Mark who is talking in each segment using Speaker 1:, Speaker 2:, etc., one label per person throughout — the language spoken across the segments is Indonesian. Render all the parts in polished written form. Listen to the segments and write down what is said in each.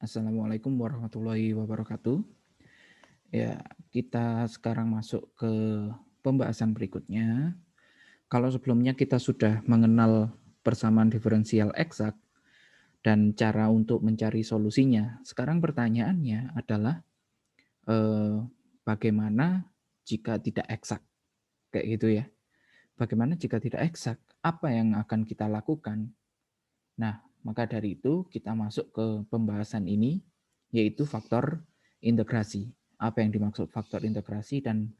Speaker 1: Assalamualaikum warahmatullahi wabarakatuh. Ya, kita sekarang masuk ke pembahasan berikutnya. Kalau sebelumnya kita sudah mengenal persamaan diferensial eksak dan cara untuk mencari solusinya, sekarang pertanyaannya adalah eh, bagaimana jika tidak eksak? Kayak gitu ya. Bagaimana jika tidak eksak? Apa yang akan kita lakukan? Nah, maka dari itu kita masuk ke pembahasan ini, yaitu faktor integrasi. Apa yang dimaksud faktor integrasi dan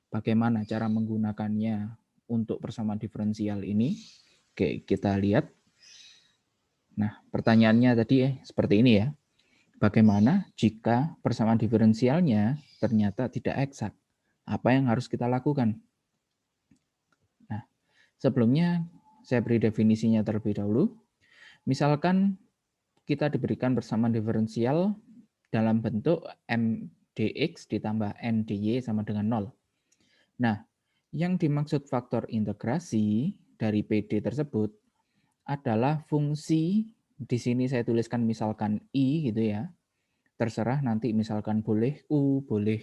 Speaker 1: bagaimana cara menggunakannya untuk persamaan diferensial ini. Oke, kita lihat. Nah, pertanyaannya tadi seperti ini ya. Bagaimana jika persamaan diferensialnya ternyata tidak eksak? Apa yang harus kita lakukan? Nah, sebelumnya saya beri definisinya terlebih dahulu. Misalkan kita diberikan persamaan diferensial dalam bentuk M dx ditambah N dy sama dengan 0. Nah, yang dimaksud faktor integrasi dari PD tersebut adalah fungsi, di sini saya tuliskan misalkan I gitu ya, terserah nanti misalkan boleh U, boleh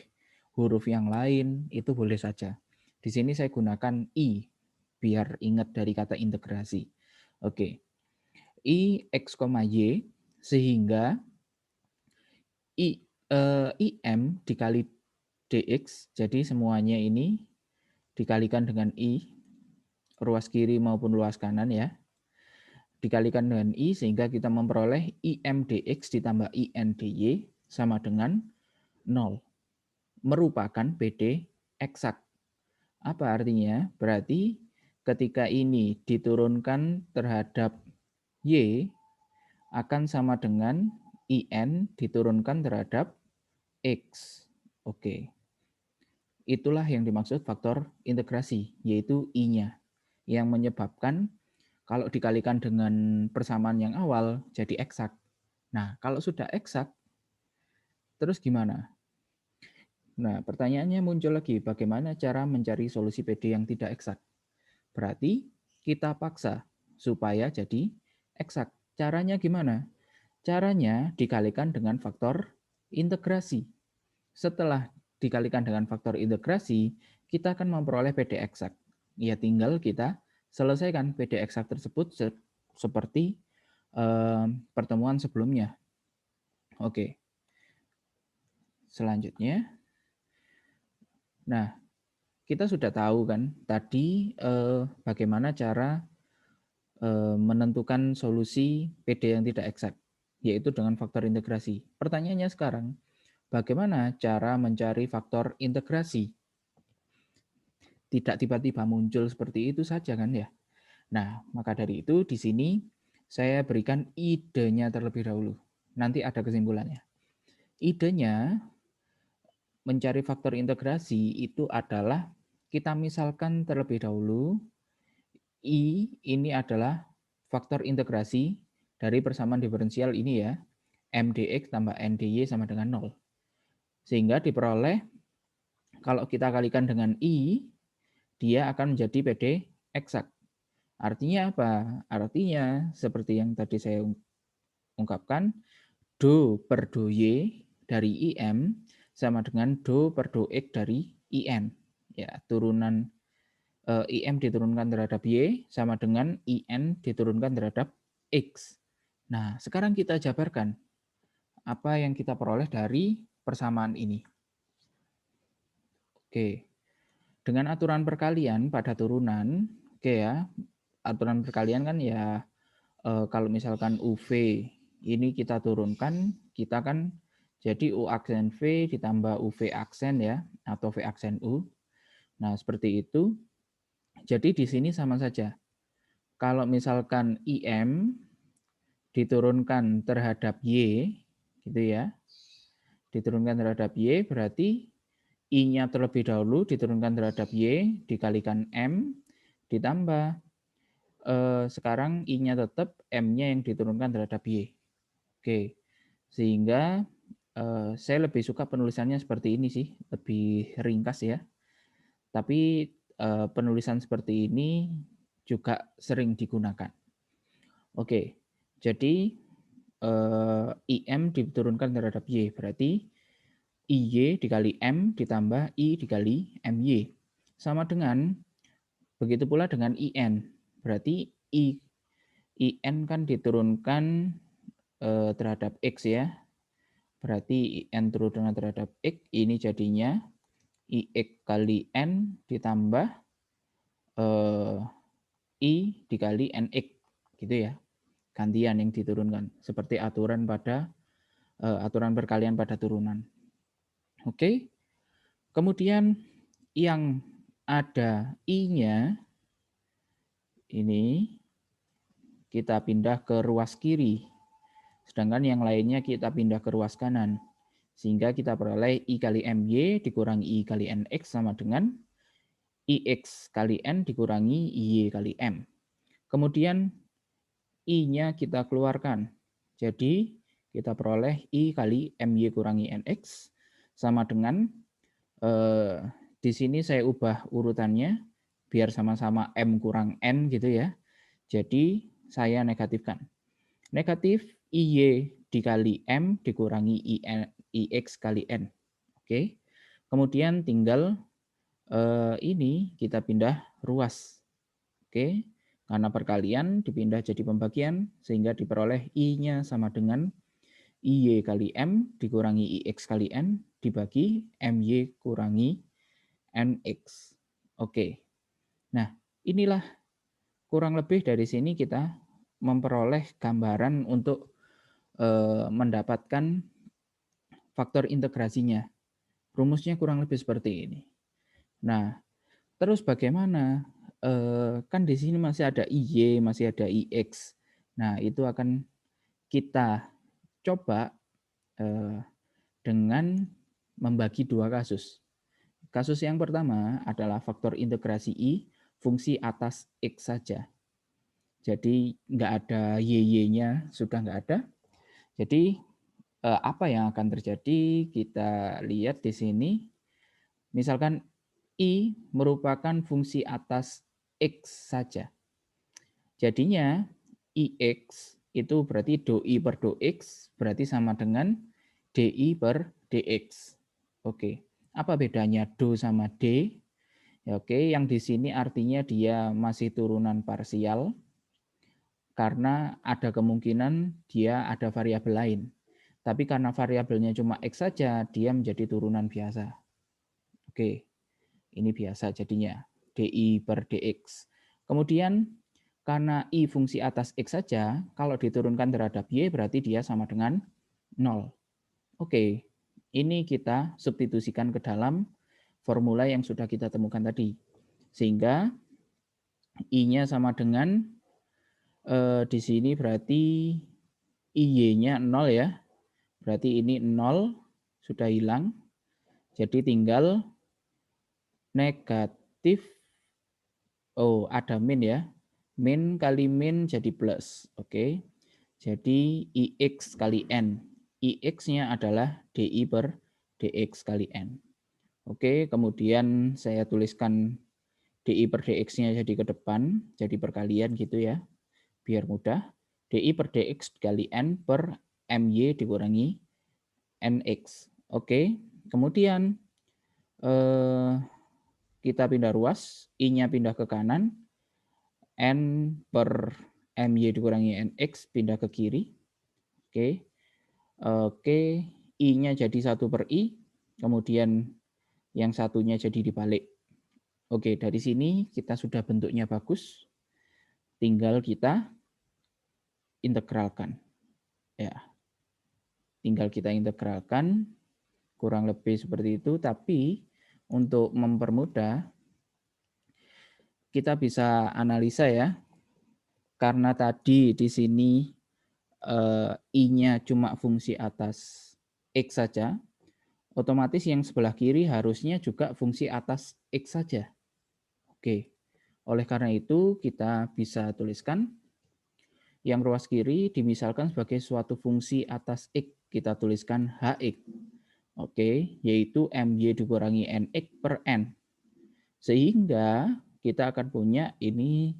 Speaker 1: huruf yang lain, itu boleh saja. Di sini saya gunakan I, biar ingat dari kata integrasi. Oke, I X, Y, sehingga IM dikali dx, jadi semuanya ini dikalikan dengan I, ruas kiri maupun ruas kanan ya, dikalikan dengan I sehingga kita memperoleh IM dx ditambah IN dy sama dengan 0, merupakan PD eksak. Apa artinya? Berarti ketika ini diturunkan terhadap Y akan sama dengan IN diturunkan terhadap X. Oke. Itulah yang dimaksud faktor integrasi, yaitu I-nya, yang menyebabkan kalau dikalikan dengan persamaan yang awal jadi eksak. Nah, kalau sudah eksak, terus gimana? Nah, pertanyaannya muncul lagi, bagaimana cara mencari solusi PD yang tidak eksak? Berarti kita paksa supaya jadi eksak. Caranya gimana? Caranya dikalikan dengan faktor integrasi. Setelah dikalikan dengan faktor integrasi, kita akan memperoleh PD eksak. Ya tinggal kita selesaikan PD eksak tersebut seperti pertemuan sebelumnya. Oke, selanjutnya. Nah, kita sudah tahu kan tadi bagaimana cara menentukan solusi PD yang tidak eksak, yaitu dengan faktor integrasi. Pertanyaannya sekarang, bagaimana cara mencari faktor integrasi? Tidak tiba-tiba muncul seperti itu saja kan ya. Nah, maka dari itu di sini saya berikan idenya terlebih dahulu. Nanti ada kesimpulannya. Idenya mencari faktor integrasi itu adalah kita misalkan terlebih dahulu I ini adalah faktor integrasi dari persamaan diferensial ini ya. M dx tambah N dy sama dengan 0. Sehingga diperoleh kalau kita kalikan dengan I, dia akan menjadi PD eksak. Artinya apa? Artinya seperti yang tadi saya ungkapkan, do per do y dari IM sama dengan do per do x dari IN. Ya, turunan IM diturunkan terhadap Y sama dengan IN diturunkan terhadap X. Nah, sekarang kita jabarkan apa yang kita peroleh dari persamaan ini. Oke, dengan aturan perkalian pada turunan, oke ya, aturan perkalian kan ya kalau misalkan UV ini kita turunkan, kita kan jadi U aksen V ditambah UV aksen ya, atau V aksen U. Nah, seperti itu. Jadi di sini sama saja. Kalau misalkan IM diturunkan terhadap Y, gitu ya, diturunkan terhadap Y berarti I-nya terlebih dahulu diturunkan terhadap Y dikalikan M ditambah sekarang I-nya tetap M-nya yang diturunkan terhadap Y. Oke, sehingga saya lebih suka penulisannya seperti ini sih, lebih ringkas ya. Tapi penulisan seperti ini juga sering digunakan. Oke, jadi IM diturunkan terhadap Y. Berarti IY dikali M ditambah I dikali MY. Sama dengan, begitu pula dengan IN. Berarti IN kan diturunkan terhadap X ya. Berarti IN turunkan terhadap X, ini jadinya IX kali N ditambah I dikali NX. Gitu ya. Gantian yang diturunkan. Seperti aturan perkalian pada turunan. Oke. Kemudian yang ada I-nya ini kita pindah ke ruas kiri. Sedangkan yang lainnya kita pindah ke ruas kanan. Sehingga kita peroleh I kali MY dikurangi I kali NX sama dengan IX kali N dikurangi Y kali M. Kemudian I-nya kita keluarkan. Jadi kita peroleh I kali MY kurangi NX sama dengan di sini saya ubah urutannya biar sama-sama M kurang N gitu ya. Jadi saya negatifkan. Negatif IY dikali M dikurangi IX kali N. Oke. Kemudian tinggal ini kita pindah ruas. Oke. Karena perkalian dipindah jadi pembagian sehingga diperoleh I-nya sama dengan IY kali M dikurangi IX kali N dibagi MY kurangi NX. Oke. Nah, inilah kurang lebih dari sini kita memperoleh gambaran untuk mendapatkan faktor integrasinya. Rumusnya kurang lebih seperti ini. Nah, terus bagaimana? Kan di sini masih ada IY, masih ada IX. Nah, itu akan kita coba dengan membagi dua kasus. Kasus yang pertama adalah faktor integrasi I fungsi atas X saja. Jadi nggak ada YY-nya, sudah nggak ada. Jadi apa yang akan terjadi? Kita lihat di sini. Misalkan I merupakan fungsi atas X saja. Jadinya IX itu berarti doi per dx berarti sama dengan DI per dx. Oke, apa bedanya do sama D? Ya, oke, yang di sini artinya dia masih turunan parsial karena ada kemungkinan dia ada variabel lain. Tapi karena variabelnya cuma X saja, dia menjadi turunan biasa. Oke, ini biasa jadinya, DI per DX. Kemudian karena I fungsi atas X saja, kalau diturunkan terhadap Y berarti dia sama dengan 0. Oke, ini kita substitusikan ke dalam formula yang sudah kita temukan tadi. Sehingga I-nya sama dengan, di sini berarti IY-nya 0 ya. Berarti ini 0 sudah hilang. Jadi tinggal negatif, ada min ya. Min kali min jadi plus. Oke. Jadi IX kali N. IX-nya adalah DI per DX kali N. Oke, kemudian saya tuliskan DI per DX-nya jadi ke depan, jadi perkalian gitu ya, biar mudah. DI per DX kali N per MY dikurangi NX. Oke, kemudian kita pindah ruas, I-nya pindah ke kanan, N per MY dikurangi NX pindah ke kiri. Oke, I-nya jadi 1 per I, kemudian yang satunya jadi dibalik. Oke, dari sini kita sudah bentuknya bagus, tinggal kita integralkan. Ya, tinggal kita integralkan, kurang lebih seperti itu, tapi untuk mempermudah, kita bisa analisa ya, karena tadi di sini I-nya cuma fungsi atas X saja, otomatis yang sebelah kiri harusnya juga fungsi atas X saja. Oke, oleh karena itu kita bisa tuliskan yang ruas kiri dimisalkan sebagai suatu fungsi atas X, kita tuliskan HX. Oke, yaitu MY dikurangi NX per N. Sehingga kita akan punya ini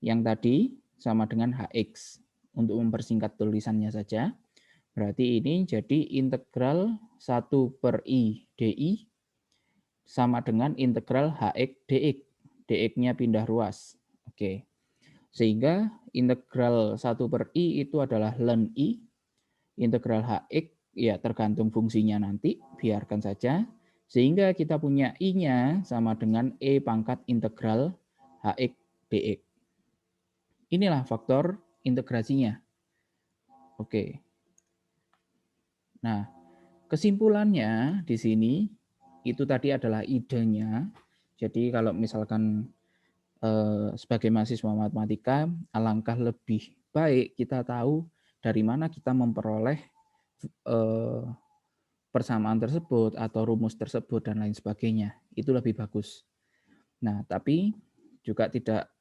Speaker 1: yang tadi sama dengan HX. untuk mempersingkat tulisannya saja. Berarti ini jadi integral 1/I DI sama dengan integral HX DX. DX-nya pindah ruas. Oke. Sehingga integral 1/I itu adalah ln I. Integral HX ya tergantung fungsinya nanti, biarkan saja. Sehingga kita punya I-nya sama dengan E pangkat integral HX DX. Inilah faktor integrasinya. Oke. Nah, kesimpulannya di sini itu tadi adalah idenya. Jadi kalau misalkan sebagai mahasiswa matematika, alangkah lebih baik kita tahu dari mana kita memperoleh persamaan tersebut atau rumus tersebut dan lain sebagainya. Itu lebih bagus. Nah, tapi juga tidak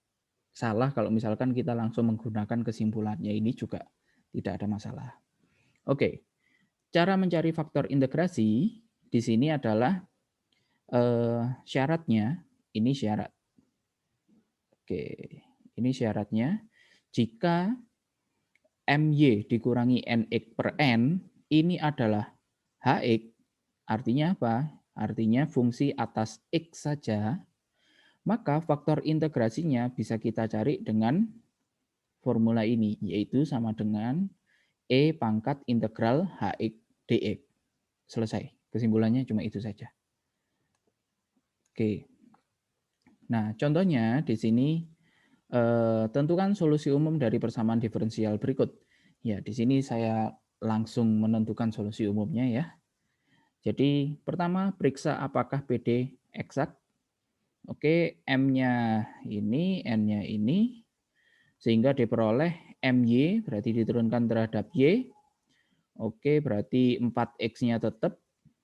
Speaker 1: salah kalau misalkan kita langsung menggunakan kesimpulannya, ini juga tidak ada masalah. Oke. Cara mencari faktor integrasi di sini adalah syaratnya, ini syarat. Oke, ini syaratnya. Jika MY dikurangi NX per N, ini adalah HX, artinya apa? Artinya fungsi atas X saja, maka faktor integrasinya bisa kita cari dengan formula ini, yaitu sama dengan E pangkat integral HX DX. Selesai. Kesimpulannya cuma itu saja. Oke. Nah, contohnya di sini tentukan solusi umum dari persamaan diferensial berikut. Ya, di sini saya langsung menentukan solusi umumnya ya. Jadi, pertama periksa apakah PD eksak. Oke, M-nya ini, N-nya ini, sehingga diperoleh MY berarti diturunkan terhadap Y. Oke, berarti 4X-nya tetap,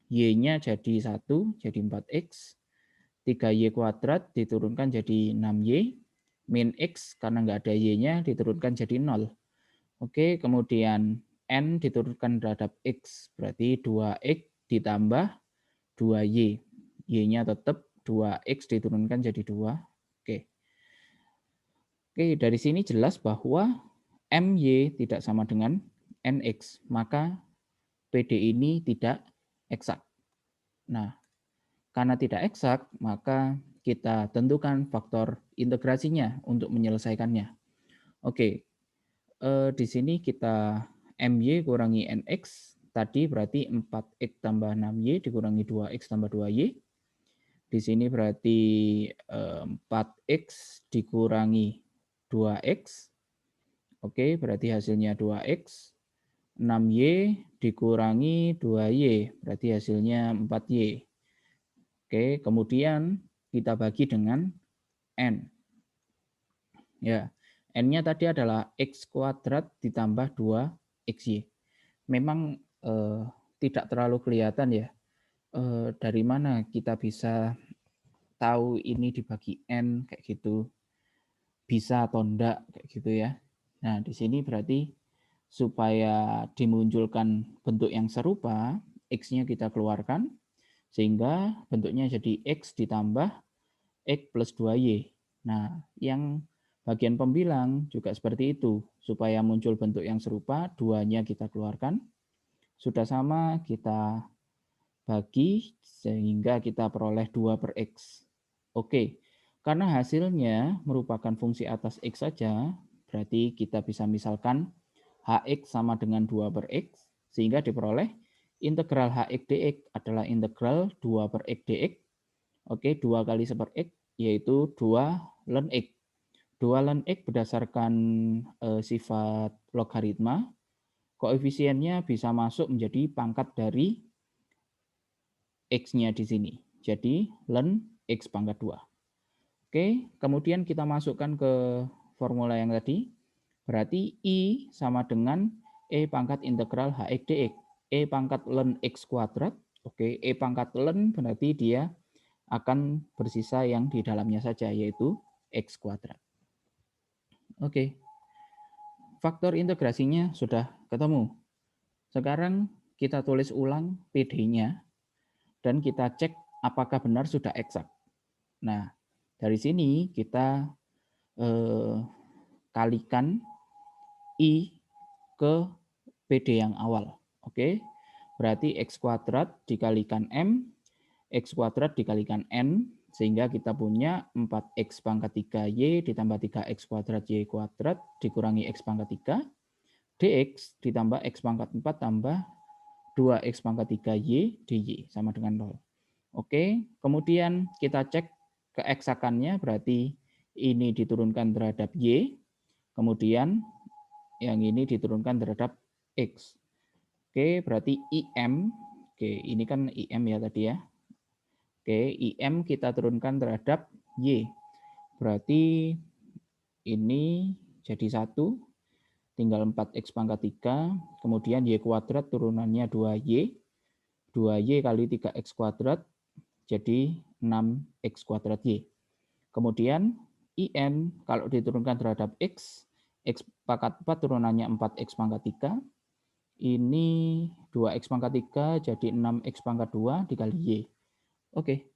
Speaker 1: Y-nya jadi 1, jadi 4X. 3Y kuadrat diturunkan jadi 6Y. Min X karena nggak ada Y-nya diturunkan jadi 0. Oke, kemudian N diturunkan terhadap X. Berarti 2X ditambah 2Y. Y-nya tetap 2X diturunkan jadi 2. Oke. Oke, dari sini jelas bahwa MY tidak sama dengan NX. Maka PD ini tidak eksak. Nah, karena tidak eksak, maka kita tentukan faktor integrasinya untuk menyelesaikannya. Oke, di sini kita MY kurangi NX, tadi berarti 4X tambah 6Y dikurangi 2X tambah 2Y. Di sini berarti 4X dikurangi 2X. Oke, berarti hasilnya 2X. 6Y dikurangi 2Y, berarti hasilnya 4Y. Oke, kemudian kita bagi dengan N. Ya, N-nya tadi adalah X kuadrat ditambah 2XY. Memang tidak terlalu kelihatan ya, dari mana kita bisa tahu ini dibagi N kayak gitu. Bisa atau enggak kayak gitu ya. Nah, di sini berarti supaya dimunculkan bentuk yang serupa, X-nya kita keluarkan, sehingga bentuknya jadi X ditambah X plus 2Y. Nah, yang bagian pembilang juga seperti itu. Supaya muncul bentuk yang serupa, 2-nya kita keluarkan. Sudah sama, kita bagi, sehingga kita peroleh 2 per X. Oke, karena hasilnya merupakan fungsi atas X saja, berarti kita bisa misalkan HX sama dengan 2 per X, sehingga diperoleh integral HX dx adalah integral 2 per X dx. Oke, 2 kali 1 per X, yaitu 2 ln X. 2 ln X berdasarkan sifat logaritma, koefisiennya bisa masuk menjadi pangkat dari X-nya di sini. Jadi, ln X pangkat 2. Oke, kemudian kita masukkan ke formula yang tadi. Berarti I sama dengan E pangkat integral HX dx. E pangkat ln X kuadrat. Oke, E pangkat ln berarti dia akan bersisa yang di dalamnya saja, yaitu X kuadrat. Oke, faktor integrasinya sudah ketemu. Sekarang kita tulis ulang PD-nya dan kita cek apakah benar sudah eksak. Nah, dari sini kita kalikan I ke PD yang awal. Oke, berarti X kuadrat dikalikan M, X kuadrat dikalikan N, sehingga kita punya 4X pangkat 3Y ditambah 3X kuadrat Y kuadrat dikurangi X pangkat 3, dx ditambah X pangkat 4 tambah 2X pangkat 3Y dy sama dengan 0. Oke, kemudian kita cek keeksakannya, berarti ini diturunkan terhadap Y, kemudian yang ini diturunkan terhadap X. Oke, berarti IM, oke ini kan IM ya tadi ya. Oke, IM kita turunkan terhadap Y. Berarti ini jadi 1, tinggal 4X pangkat 3, kemudian Y kuadrat turunannya 2Y, 2Y kali 3X kuadrat, jadi 6X kuadrat Y. Kemudian IN kalau diturunkan terhadap X, X pangkat 4 turunannya 4X pangkat 3, ini 2X pangkat 3 jadi 6X pangkat 2 dikali Y. Oke,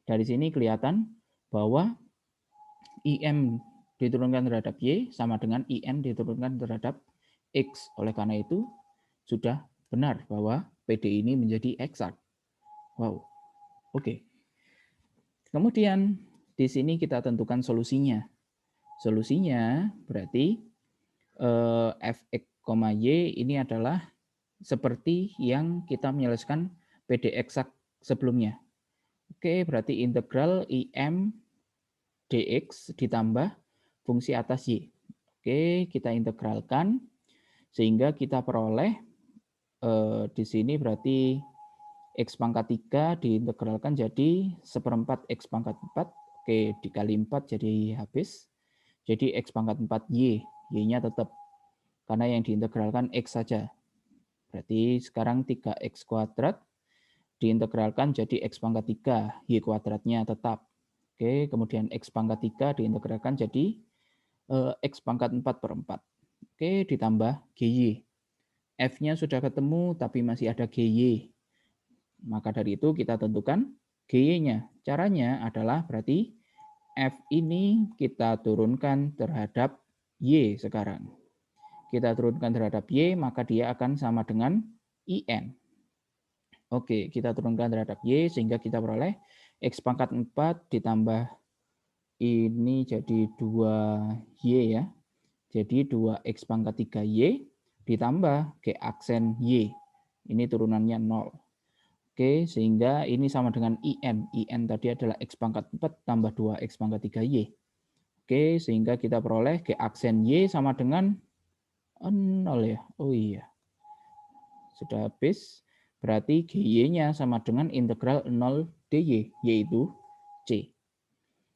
Speaker 1: dari sini kelihatan bahwa IM diturunkan terhadap Y sama dengan IN diturunkan terhadap X. Oleh karena itu, sudah benar bahwa PD ini menjadi eksak. Wow, oke. Kemudian di sini kita tentukan solusinya. Solusinya berarti Fx, Y ini adalah seperti yang kita menyelesaikan PD eksak sebelumnya. Oke, berarti integral IM dx ditambah fungsi atas Y. Oke, kita integralkan sehingga kita peroleh di sini berarti X pangkat 3 diintegralkan jadi 1/4 X pangkat 4. Oke, dikali 4 jadi habis. Jadi X pangkat 4 Y. Y-nya tetap. Karena yang diintegralkan X saja. Berarti sekarang 3X kuadrat diintegralkan jadi X pangkat 3. Y kuadratnya tetap. Oke, kemudian X pangkat 3 diintegralkan jadi X pangkat 4/4. Oke, ditambah GY. F-nya sudah ketemu, tapi masih ada GY. Maka dari itu kita tentukan GY-nya. Caranya adalah berarti F ini kita turunkan terhadap Y sekarang. Kita turunkan terhadap Y, maka dia akan sama dengan IN. Oke, kita turunkan terhadap Y, sehingga kita peroleh X pangkat 4 ditambah ini jadi 2Y ya. Jadi 2X pangkat 3Y ditambah G aksen Y. Ini turunannya 0. Oke, sehingga ini sama dengan IN. IN tadi adalah X pangkat 4 tambah 2X pangkat 3Y. Oke, sehingga kita peroleh G aksen Y sama dengan 0 ya. Oh iya. Sudah habis. Berarti GY-nya sama dengan integral 0 dy, yaitu C.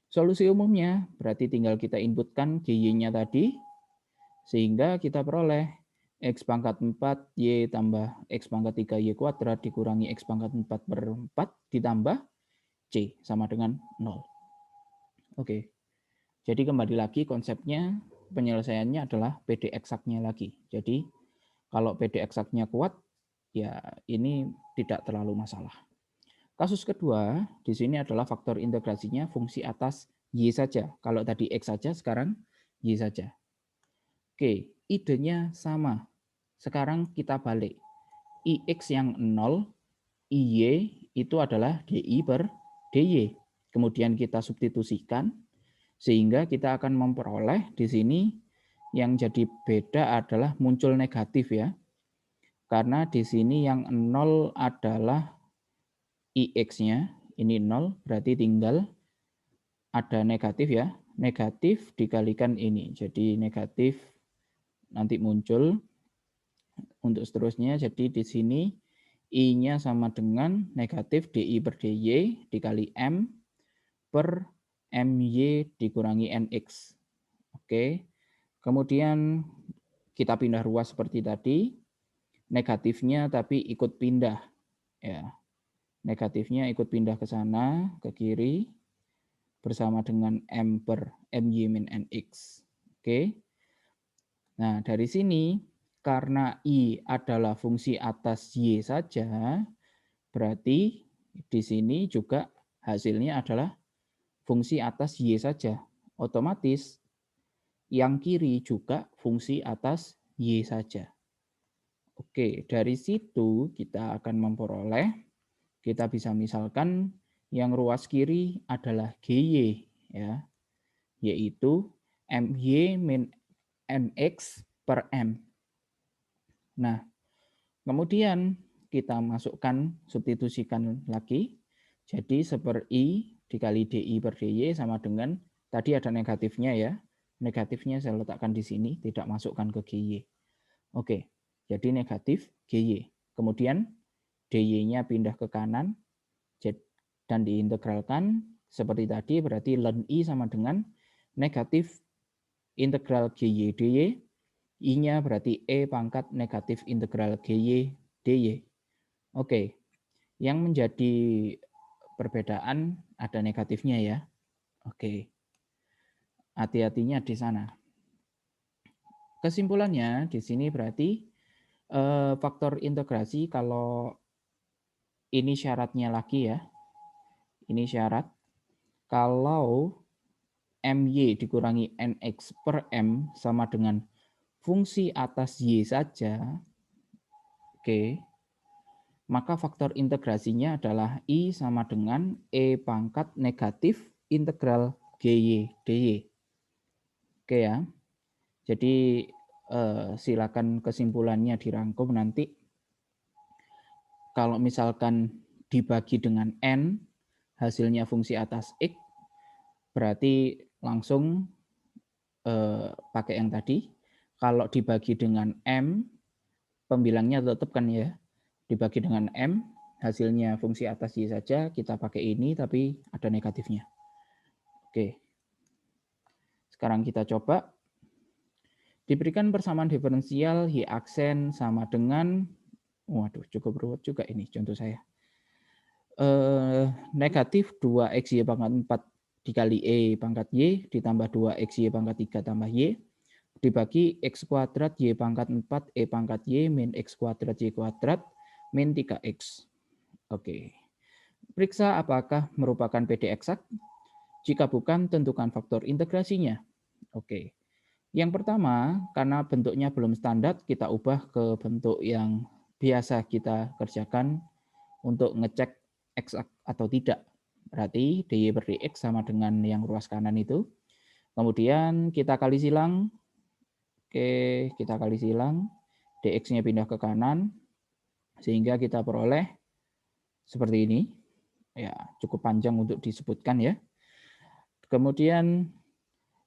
Speaker 1: Solusi umumnya berarti tinggal kita inputkan GY-nya tadi, sehingga kita peroleh X pangkat 4 Y tambah X pangkat 3 Y kuadrat dikurangi X pangkat 4/4 ditambah C sama dengan 0. Oke, jadi kembali lagi konsepnya penyelesaiannya adalah PD eksaknya lagi. Jadi kalau PD eksaknya kuat, ya ini tidak terlalu masalah. Kasus kedua, di sini adalah faktor integrasinya fungsi atas Y saja. Kalau tadi X saja, sekarang Y saja. Oke, idenya sama. Sekarang kita balik. IX yang 0, IY itu adalah DI per DY. Kemudian kita substitusikan, sehingga kita akan memperoleh di sini yang jadi beda adalah muncul negatif ya. Karena di sini yang 0 adalah IX-nya, ini 0, berarti tinggal ada negatif ya. Negatif dikalikan ini, jadi negatif nanti muncul untuk seterusnya. Jadi di sini I-nya sama dengan negatif DI per DY dikali M per MY dikurangi NX. Oke, kemudian kita pindah ruas seperti tadi. Negatifnya tapi ikut pindah. Ya, negatifnya ikut pindah ke sana, ke kiri, bersama dengan M per MY min NX. Oke. Nah, dari sini, karena I adalah fungsi atas Y saja, berarti di sini juga hasilnya adalah fungsi atas Y saja. Otomatis yang kiri juga fungsi atas Y saja. Oke, dari situ kita akan memperoleh, kita bisa misalkan yang ruas kiri adalah GY ya, yaitu MY min MX per M. Nah, kemudian kita masukkan, substitusikan lagi, jadi seper I dikali DI per DY sama dengan, tadi ada negatifnya ya, negatifnya saya letakkan di sini, tidak masukkan ke GY. Oke, jadi negatif GY. Kemudian DY-nya pindah ke kanan dan diintegralkan seperti tadi, berarti ln I sama dengan negatif integral GY DY, I-nya berarti E pangkat negatif integral GY DY. Oke, yang menjadi perbedaan ada negatifnya ya. Oke, hati-hatinya di sana. Kesimpulannya di sini berarti faktor integrasi, kalau ini syaratnya lagi ya, ini syarat, kalau MY dikurangi NX per M sama dengan fungsi atas Y saja, oke, maka faktor integrasinya adalah I sama dengan E pangkat negatif integral GY DY. Oke ya, jadi silakan kesimpulannya dirangkum nanti. Kalau misalkan dibagi dengan N, hasilnya fungsi atas X, berarti langsung pakai yang tadi. Kalau dibagi dengan M, pembilangnya tetap kan ya, dibagi dengan M, hasilnya fungsi atas Y saja, kita pakai ini, tapi ada negatifnya. Oke, sekarang kita coba. Diberikan persamaan diferensial Y aksen sama dengan, waduh cukup ruwet juga ini contoh saya. Negatif 2XY pangkat 4 dikali E pangkat Y ditambah 2XY pangkat 3 tambah Y dibagi X kuadrat Y pangkat 4 E pangkat Y min X kuadrat Y kuadrat min 3X. Oke. Periksa apakah merupakan PD eksak. Jika bukan, tentukan faktor integrasinya. Oke. Yang pertama, karena bentuknya belum standar, kita ubah ke bentuk yang biasa kita kerjakan untuk ngecek eksak atau tidak. Berarti DY per DX sama dengan yang ruas kanan itu. Kemudian kita kali silang. Oke, kita kali silang. DX-nya pindah ke kanan. Sehingga kita peroleh seperti ini. Ya, cukup panjang untuk disebutkan ya. Kemudian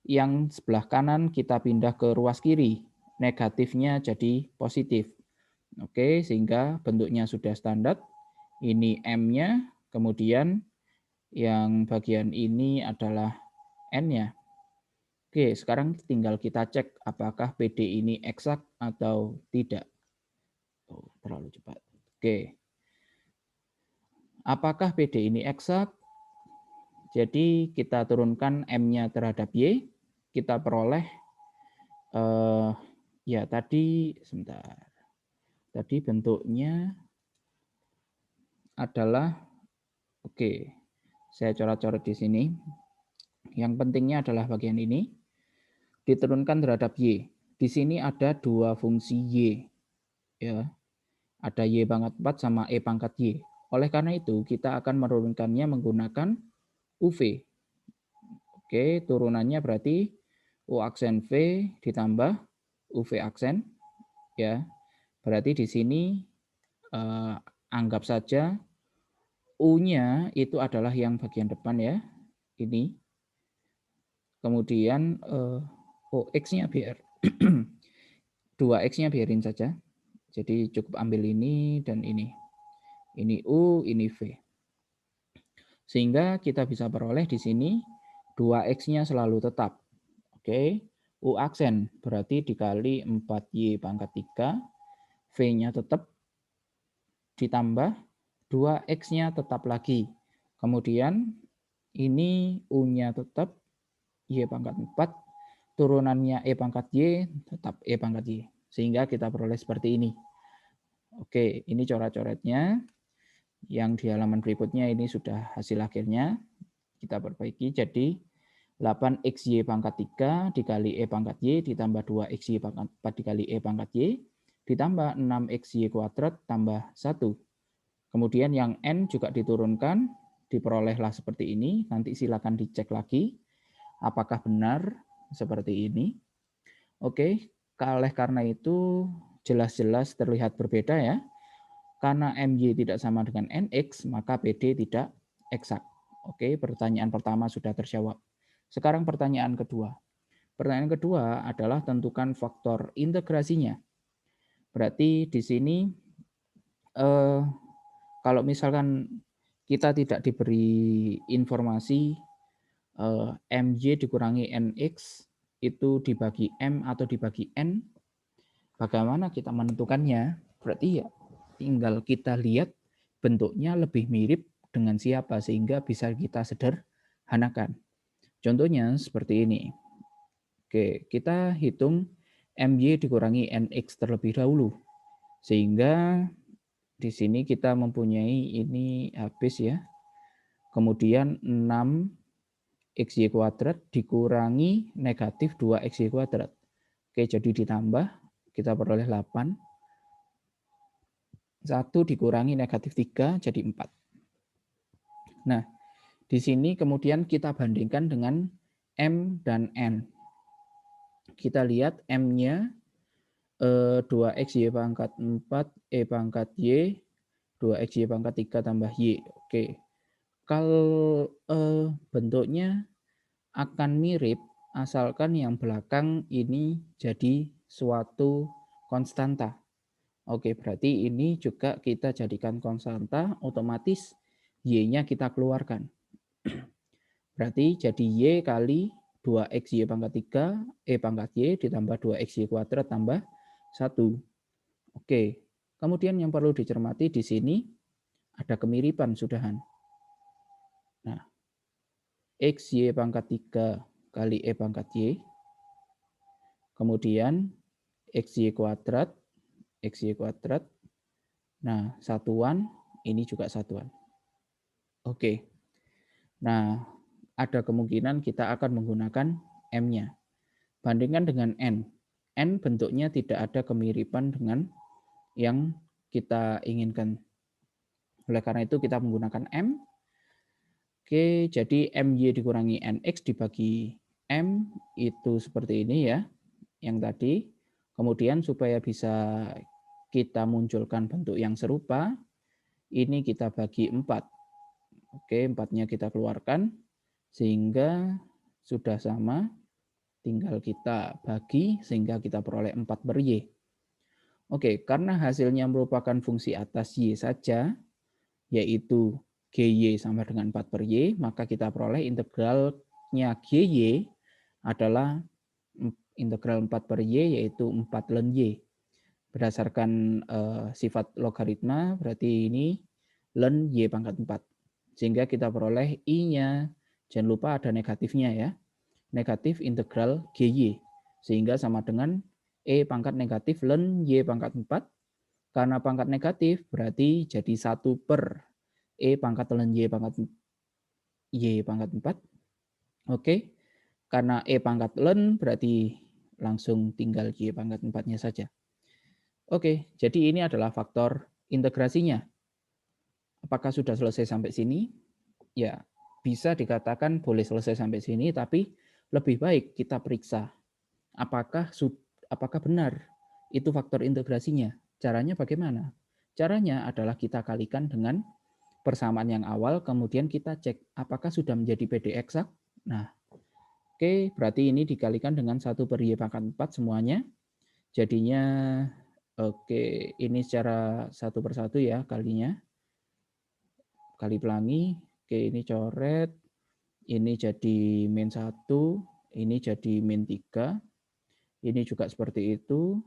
Speaker 1: yang sebelah kanan kita pindah ke ruas kiri. Negatifnya jadi positif. Oke, sehingga bentuknya sudah standar. Ini M-nya, kemudian yang bagian ini adalah N-nya. Oke, sekarang tinggal kita cek apakah PD ini eksak atau tidak. Oh, terlalu cepat. Oke. Apakah PD ini eksak? Jadi kita turunkan M-nya terhadap Y, kita peroleh ya tadi sebentar. Tadi bentuknya adalah oke. Saya coret-coret di sini. Yang pentingnya adalah bagian ini diturunkan terhadap Y. Di sini ada dua fungsi Y. Ya. Ada Y pangkat 4 sama E pangkat Y. Oleh karena itu kita akan menurunkannya menggunakan UV. Oke, turunannya berarti U aksen V ditambah UV aksen. Ya, berarti di sini anggap saja U-nya itu adalah yang bagian depan ya, ini. Kemudian X-nya biar 2X-nya biarin saja. Jadi cukup ambil ini dan ini. Ini U, ini V. Sehingga kita bisa peroleh di sini 2X-nya selalu tetap. Oke, U aksen berarti dikali 4Y pangkat 3, V-nya tetap, ditambah 2X-nya tetap lagi. Kemudian ini U-nya tetap, Y pangkat 4, turunannya E pangkat Y, tetap E pangkat Y. Sehingga kita peroleh seperti ini. Oke, ini coret-coretnya. Yang di halaman berikutnya ini sudah hasil akhirnya. Kita perbaiki jadi 8XY pangkat 3 dikali E pangkat Y ditambah 2XY pangkat 4 dikali E pangkat Y ditambah 6xy kuadrat tambah 1. Kemudian yang N juga diturunkan, diperolehlah seperti ini. Nanti silakan dicek lagi apakah benar seperti ini. Oke, oleh karena itu jelas-jelas terlihat berbeda ya. Karena MY tidak sama dengan NX, maka PD tidak eksak. Oke, pertanyaan pertama sudah terjawab. Sekarang pertanyaan kedua. Pertanyaan kedua adalah tentukan faktor integrasinya. Berarti di sini kalau misalkan kita tidak diberi informasi MY dikurangi NX itu dibagi M atau dibagi N, bagaimana kita menentukannya? Berarti ya tinggal kita lihat bentuknya lebih mirip dengan siapa sehingga bisa kita sederhanakan. Contohnya seperti ini. Oke, kita hitung MY dikurangi NX terlebih dahulu. Sehingga di sini kita mempunyai ini habis ya. Kemudian 6xy kuadrat dikurangi negatif 2xy kuadrat. Oke, jadi ditambah, kita peroleh 8. 1 dikurangi negatif 3 jadi 4. Nah, di sini kemudian kita bandingkan dengan M dan N. Kita lihat M-nya 2xy pangkat 4, E pangkat Y, 2xy pangkat 3 tambah Y. Oke, kalau bentuknya akan mirip asalkan yang belakang ini jadi suatu konstanta. Oke, berarti ini juga kita jadikan konstanta, otomatis Y-nya kita keluarkan. Berarti jadi Y kali 2xy pangkat 3, E pangkat Y ditambah 2xy kuadrat tambah 1. Oke, kemudian yang perlu dicermati di sini ada kemiripan sudahan. Nah, xy pangkat 3 kali E pangkat Y, kemudian xy kuadrat, nah satuan, ini juga satuan. Oke, nah ada kemungkinan kita akan menggunakan M-nya. Bandingkan dengan N. N bentuknya tidak ada kemiripan dengan yang kita inginkan. Oleh karena itu kita menggunakan M. Oke, jadi MY dikurangi NX dibagi M itu seperti ini ya, yang tadi. Kemudian supaya bisa kita munculkan bentuk yang serupa, ini kita bagi 4. Oke, 4-nya kita keluarkan, sehingga sudah sama, tinggal kita bagi, sehingga kita peroleh 4 per Y. Oke, karena hasilnya merupakan fungsi atas Y saja, yaitu GY sama dengan 4 per Y, maka kita peroleh integralnya GY adalah integral 4 per Y, yaitu 4 ln Y. Berdasarkan sifat logaritma, berarti ini ln Y pangkat 4. Sehingga kita peroleh I-nya, jangan lupa ada negatifnya ya, negatif integral GY. Sehingga sama dengan E pangkat negatif ln Y pangkat 4. Karena pangkat negatif berarti jadi 1 per E pangkat ln Y pangkat 4. Oke, karena E pangkat ln berarti langsung tinggal Y pangkat 4-nya saja. Oke, jadi ini adalah faktor integrasinya. Apakah sudah selesai sampai sini? Ya, bisa dikatakan boleh selesai sampai sini, tapi lebih baik kita periksa apakah benar itu faktor integrasinya. Caranya bagaimana? Caranya adalah kita kalikan dengan persamaan yang awal, kemudian kita cek apakah sudah menjadi PD eksak. Nah, oke, berarti ini dikalikan dengan 1 per Y pangkat 4 semuanya. Jadinya, oke, ini secara 1 per 1 ya kalinya. Kali pelangi, oke ini coret, ini jadi min 1, ini jadi min 3, ini juga seperti itu,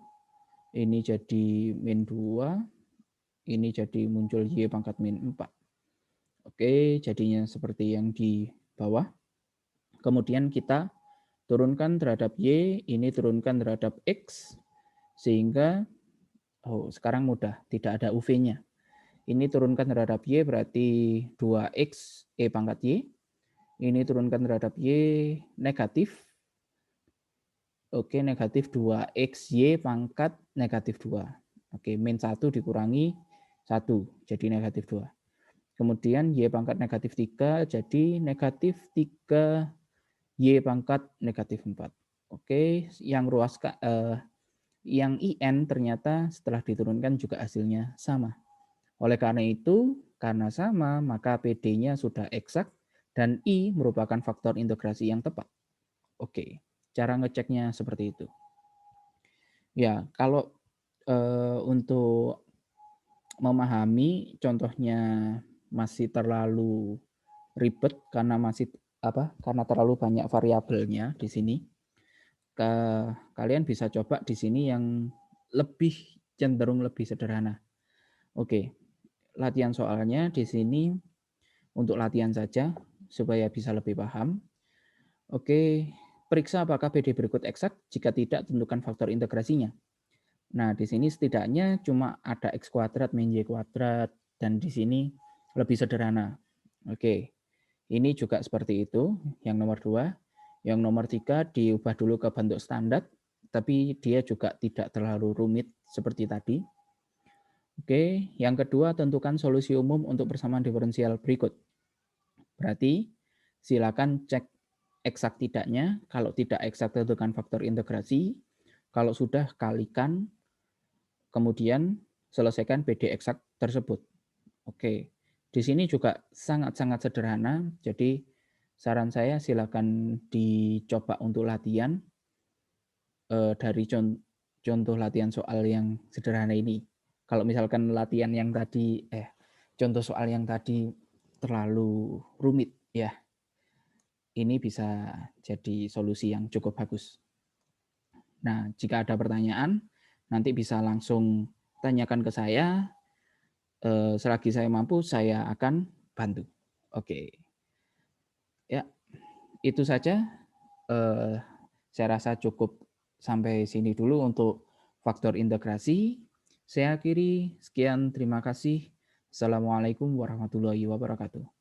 Speaker 1: ini jadi min 2, ini jadi muncul Y pangkat min 4. Oke, jadinya seperti yang di bawah. Kemudian kita turunkan terhadap Y, ini turunkan terhadap X, sehingga sekarang mudah, tidak ada UV-nya. Ini turunkan terhadap Y berarti 2X E pangkat Y. Ini turunkan terhadap Y negatif. Oke, negatif 2XY pangkat negatif 2. Oke, min 1 dikurangi 1, jadi negatif 2. Kemudian Y pangkat negatif 3, jadi negatif 3 Y pangkat negatif 4. Oke, yang yang IN ternyata setelah diturunkan juga hasilnya sama. Oleh karena itu, karena sama, maka PD-nya sudah eksak dan I merupakan faktor integrasi yang tepat. Oke, cara ngeceknya seperti itu. Ya, kalau untuk memahami contohnya masih terlalu ribet karena karena terlalu banyak variabelnya di sini. Kalian bisa coba di sini yang cenderung lebih sederhana. Oke, latihan soalnya di sini untuk latihan saja supaya bisa lebih paham. Oke, periksa apakah PD berikut eksak. Jika tidak, tentukan faktor integrasinya. Nah, di sini setidaknya cuma ada X kuadrat min Y kuadrat, dan di sini lebih sederhana. Oke, ini juga seperti itu, yang nomor 2. Yang nomor 3 diubah dulu ke bentuk standar, tapi dia juga tidak terlalu rumit seperti tadi. Oke, yang kedua tentukan solusi umum untuk persamaan diferensial berikut. Berarti silakan cek eksak tidaknya, kalau tidak eksak tentukan faktor integrasi, kalau sudah kalikan, kemudian selesaikan PD eksak tersebut. Oke, di sini juga sangat-sangat sederhana, jadi saran saya silakan dicoba untuk latihan dari contoh latihan soal yang sederhana ini. Kalau misalkan latihan yang tadi, contoh soal yang tadi terlalu rumit, ya ini bisa jadi solusi yang cukup bagus. Nah, jika ada pertanyaan, nanti bisa langsung tanyakan ke saya. Selagi saya mampu, saya akan bantu. Oke, ya itu saja. Saya rasa cukup sampai sini dulu untuk faktor integrasi. Saya akhiri, sekian, terima kasih. Assalamualaikum warahmatullahi wabarakatuh.